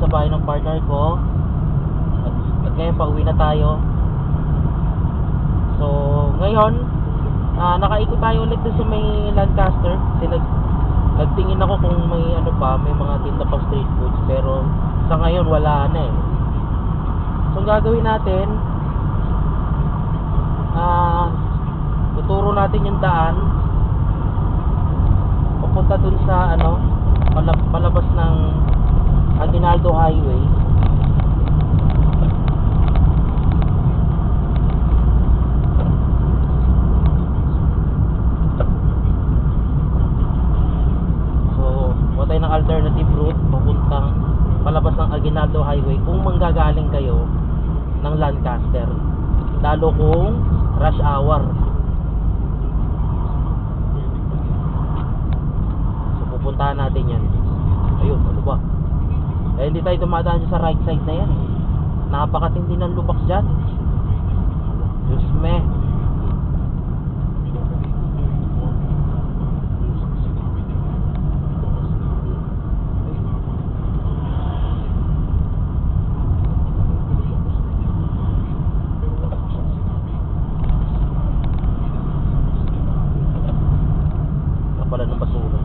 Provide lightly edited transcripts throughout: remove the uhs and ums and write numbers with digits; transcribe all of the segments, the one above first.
sa bahay ng partner ko. At ngayon pauwi na tayo. So ngayon nakaikot tayo ulit sa may Lancaster. Kasi nagtingin ako kung may ano pa, may mga tinda pang street foods, pero sa ngayon wala na eh. So ang gagawin natin, tuturo natin yung daan papunta dun sa ano, palabas ng Aguinaldo Highway. So buo tayo ng alternative route papuntang palabas ng Aguinaldo Highway kung manggagaling kayo ng Lancaster, lalo kung rush hour. So pupuntahan natin yan. Ayun, ano ba? Eh hindi tayo dumadaan dyan sa right side na yan. Napakatindi ng lubak dyan. Diyos me. Pala ng basura.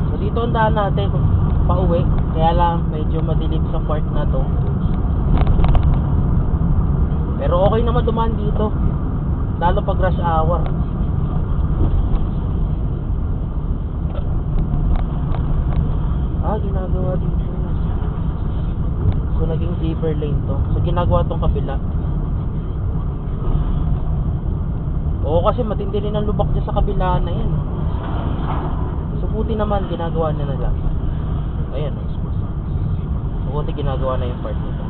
So dito ang daan natin pauwi, kaya lang medyo madilim sa part na to, pero okay naman dumaan dito, lalo pag rush hour. Ginagawa dito, so naging zebra lane to, so ginagawa tong kabila. Oo, kasi matindi rin ang lubak dyan sa kabila na yan. So buti naman ginagawa na lang. Ayan, buti ginagawa na yung part nito.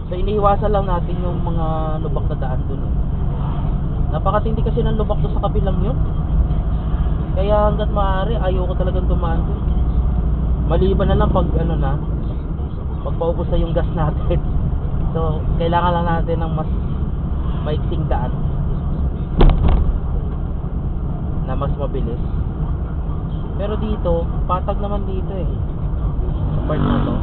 So iniiwasan lang natin yung mga lubak na daan dun eh. Napakatindi kasi ng lubak doon sa kabilang yun. Kaya hanggat maaari ayoko talagang dumaan dun. Maliban na lang pag ano na, pag paubos na yung gas natin. So kailangan lang natin ng mas maiksing daan na mas mabilis. Pero dito, patag naman dito eh, sa part na to.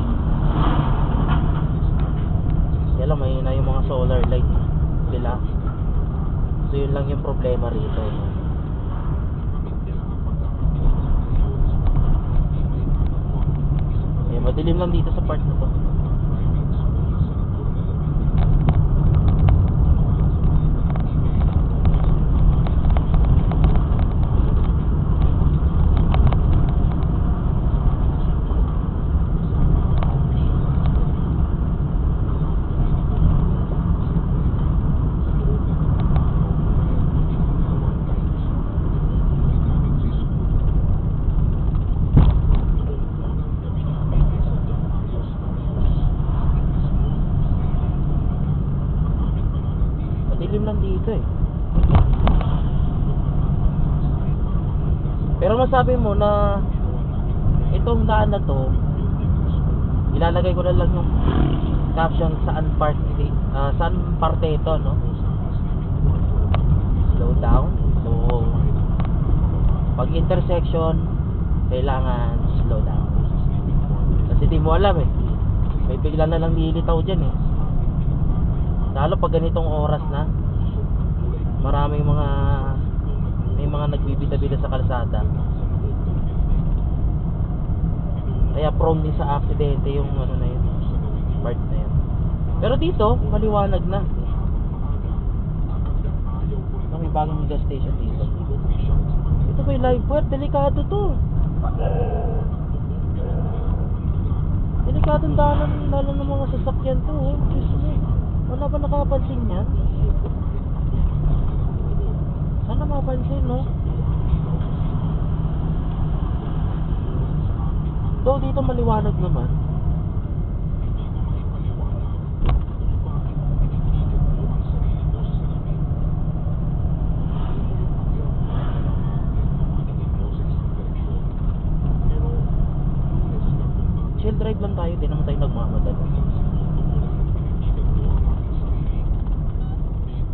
Yan lang, may na yung mga solar light sila. So yun lang yung problema rito. Eh, madilim lang dito sa part na to. Dilim lang dito eh. Pero masabi mo na itong daan na to, ilalagay ko na lang yung caption saan parte ito, no? Slow down. So pag intersection kailangan slow down. Kasi di mo alam eh, may bigla na lang nilitaw dyan eh. Lalo pag ganitong oras na, maraming may mga nagbibida-bida sa kalsada. Kaya prone din sa aksidente yung ano na yun, part na yun. Pero dito, maliwanag na. bagong gas station dito. Ito may live wire, delikado to. Delikadong daanan lalo ng mga sasakyan to, oh. Diyos mo. Wala ba nakapansin yan? Sana mapansin, no? Though dito maliwanag naman. Chill drive lang tayo, di naman tayo nagmamadali.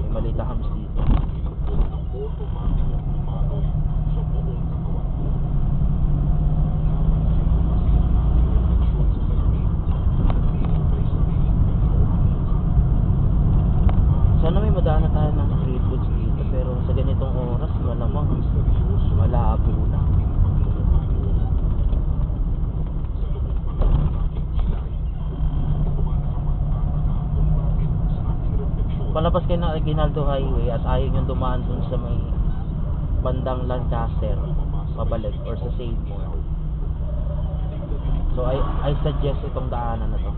May malita hams dito. Sana may madaan na tayo ng street foods dito, pero sa ganitong oras malamang malabo na. Palabas kayo ng Aguinaldo Highway at ayaw nyo dumaan dun sa may bandang Lancaster pabalik or sa Seymour. So I suggest itong daanan na to.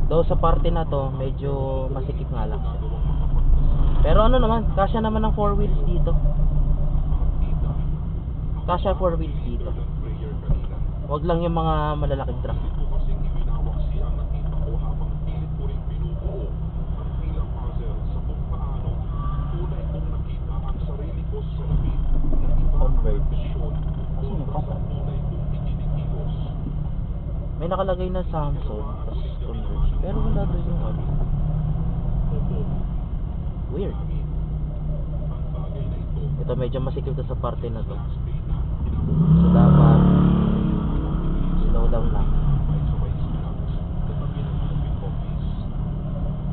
Though sa parte na to medyo masikip nga lang siya. Pero ano naman, kasya naman ng 4 wheels dito. Kasya 4 wheels dito. Wag lang yung mga malalaking truck. May nakalagay na Samsung tapos Converge, pero wala doon yung ano. Weird. Ito medyo masikip to sa parte na to, so dapat slow down lang.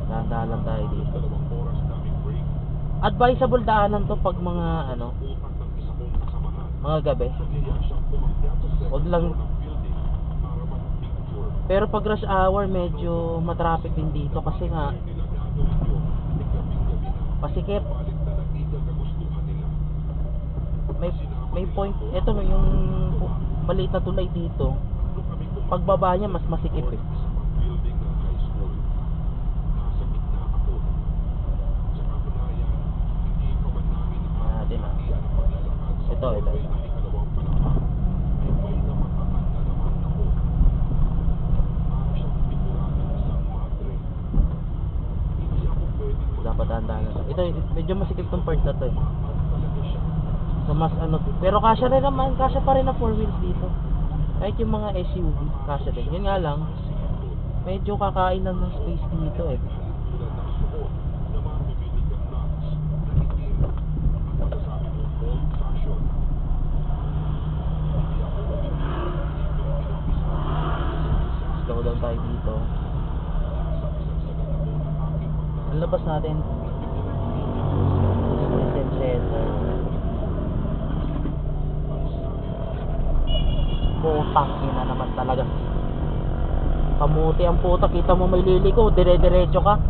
Dahan-dahan lang tayo dito. Advisable daanan to pag mga ano, mga gabi. Wag lang. Pero pag rush hour medyo matraffic din dito kasi nga masikip. May point. Ito yung maliit na tulay dito. Pagbaba niya mas masikip eh. Natin ah. Ito. Dapat dahan-dahan na. Ito medyo masikip tong part na to eh. So mas ano, pero kasya rin naman, kasya pa rin na 4 wheels dito. Kahit yung mga SUV, kasya din. Yun nga lang, medyo kakain lang ng space dito eh. Slow down tayo dito. Ang labas natin Christian Center. Putang ina naman talaga. Kamuti ang puta, kita mo may liliko, dire-diretso ka.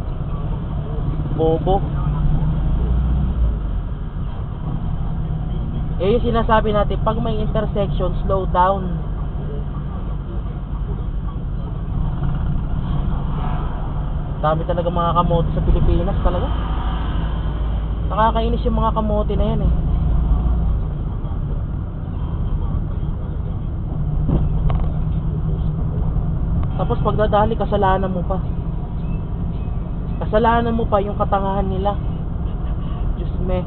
Bobo. Eh yung sinasabi natin, pag may intersection, slow down. Dami talaga mga kamote sa Pilipinas talaga. Nakakainis yung mga kamote na yan eh. Tapos pagdadali, kasalanan mo pa. Kasalanan mo pa yung katangahan nila. Diyos me.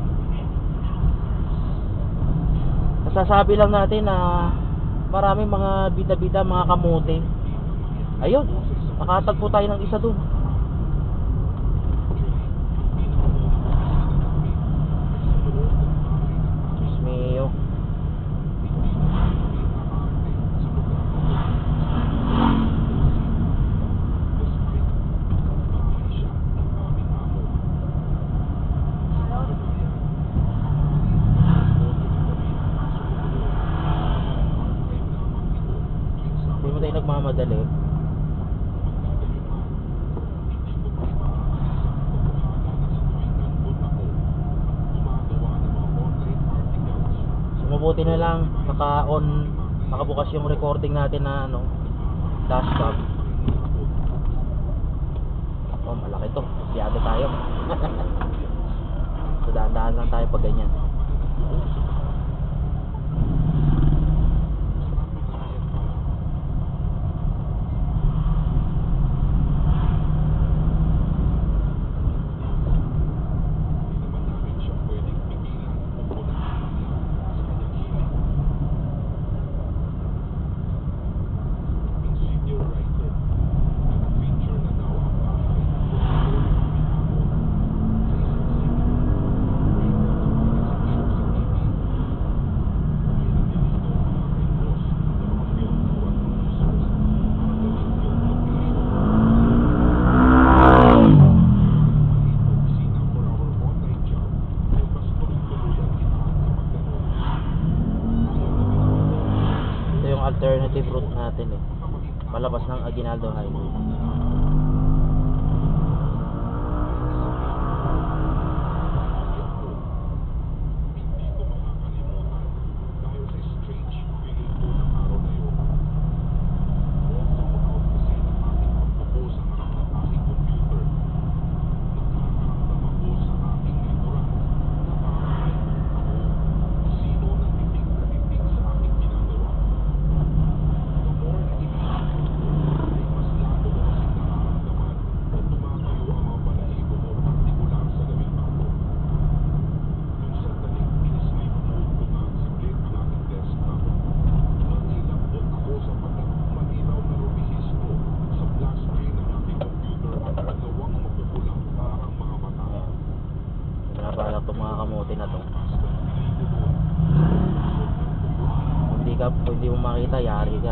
Nasasabi lang natin na maraming mga bida-bida, mga kamote. Ayun, nakatagpo tayo ng isa dun. Diyos meo. Hindi mo tayo nagmamadali. mabuti na lang naka-on, nakabukas yung recording natin na ano, dashcam. Oh, malaki to. Siyado tayo. So, dahan-dahan lang tayo pag ganyan. Alternative route natin eh, palabas ng Aguinaldo Highway. Balak itong mga kamote na to. Kung hindi mo makita, yari ka.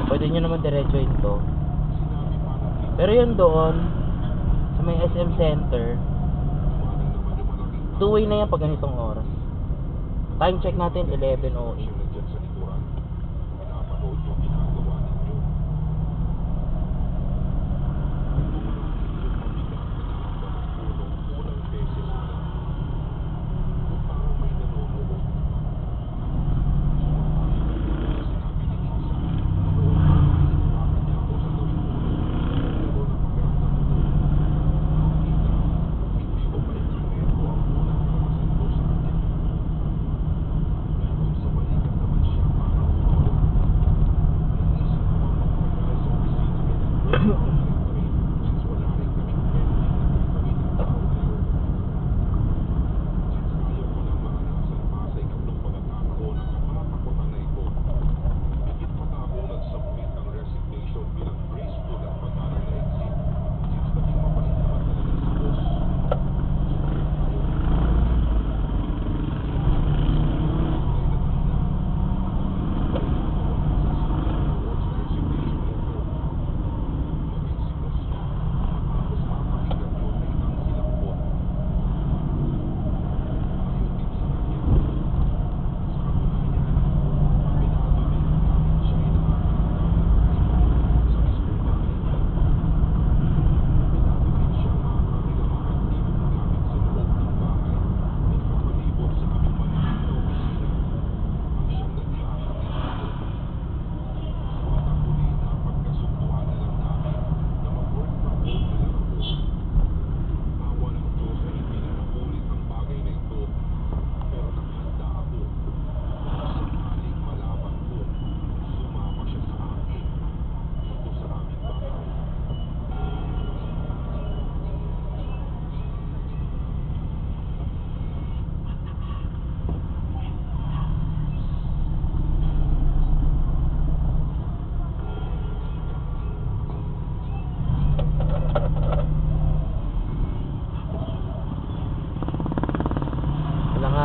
Pwede nyo naman diretsuhin to. Pero yun doon sa may SM Center, two-way na yan pag ganitong oras. Time check natin 11:08.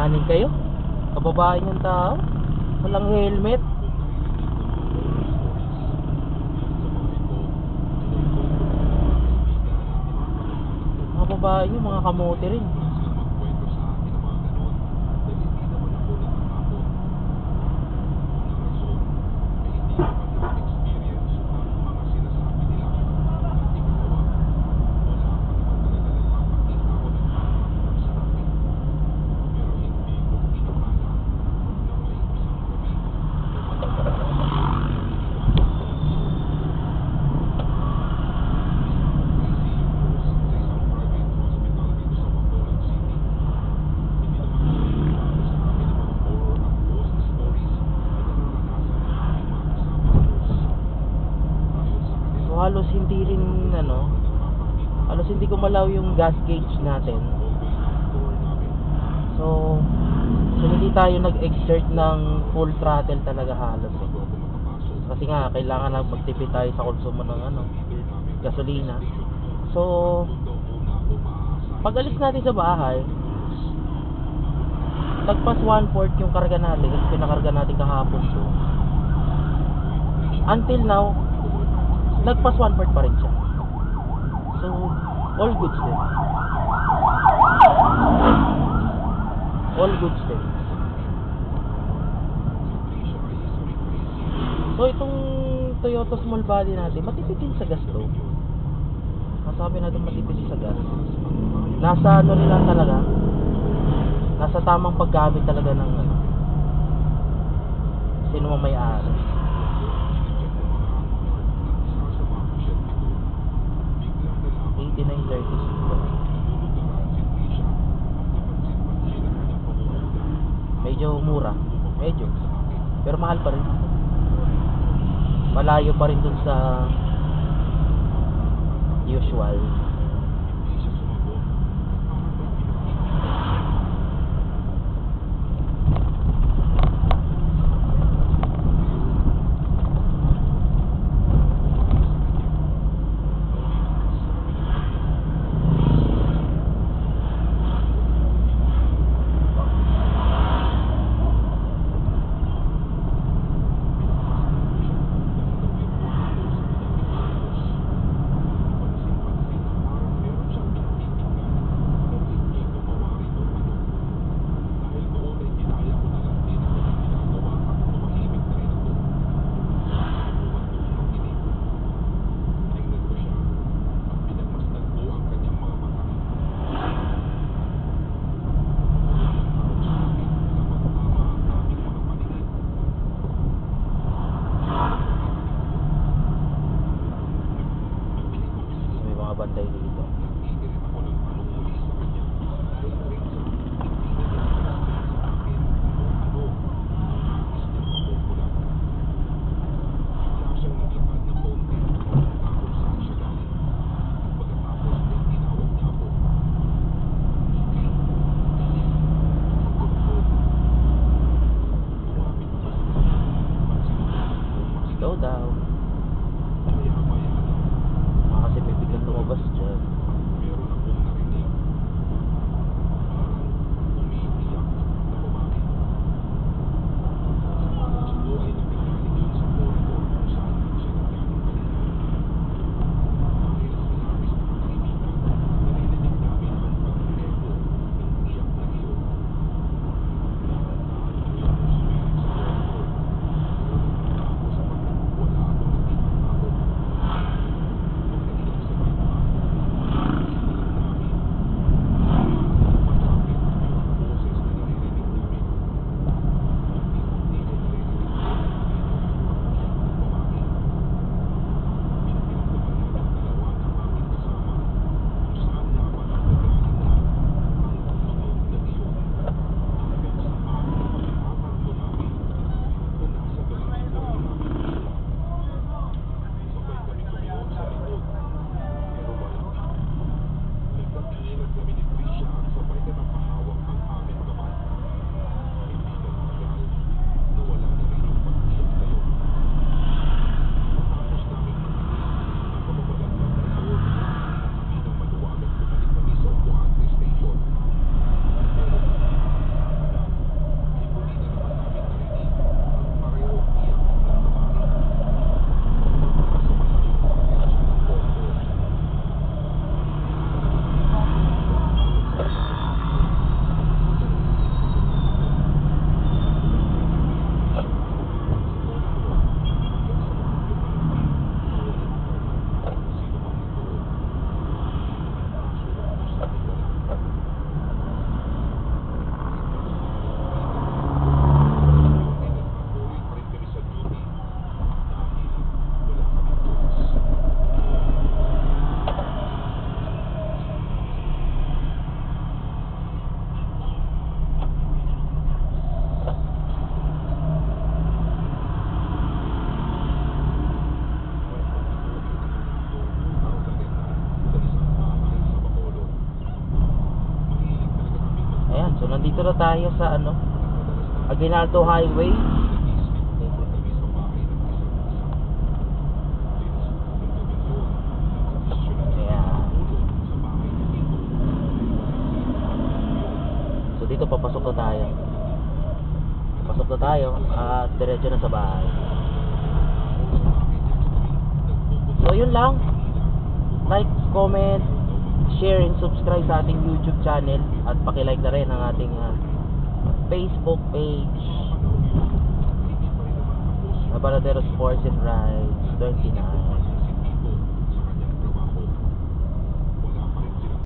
Alanganin kayo. Kababae niyang tao. Walang helmet. Mga babae niyo, mga kamote rin. Halos hindi rin halos hindi gumalaw yung gas gauge natin. So hindi tayo nag-exert ng full throttle talaga halos kasi nga kailangan na magtipid tayo sa konsumo ng gasolina. So pag alis natin sa bahay, lagpas 1/4 yung karga natin kasi pinakarga natin kahapon. So until now lagpas 1/4 pa rin siya. So, all goods din. All goods din. So, itong Toyota small body natin, matipid din sa gas to. Masabi natin matipid din sa gas. Nasa rin lang talaga. Nasa tamang paggamit talaga ng sino mo may-ari. Medyo mura, medyo, pero mahal pa rin. Malayo pa rin dun sa usual. So nandito na tayo sa ano, Aguinaldo Highway. Ayan. So dito papasok na tayo. Pasok na tayo at diretso na sa bahay. So yun lang. Like, comment, share, and subscribe sa ating YouTube channel. At paki-like na rin ang ating Facebook page, Nabaladero Sports and Rides 29.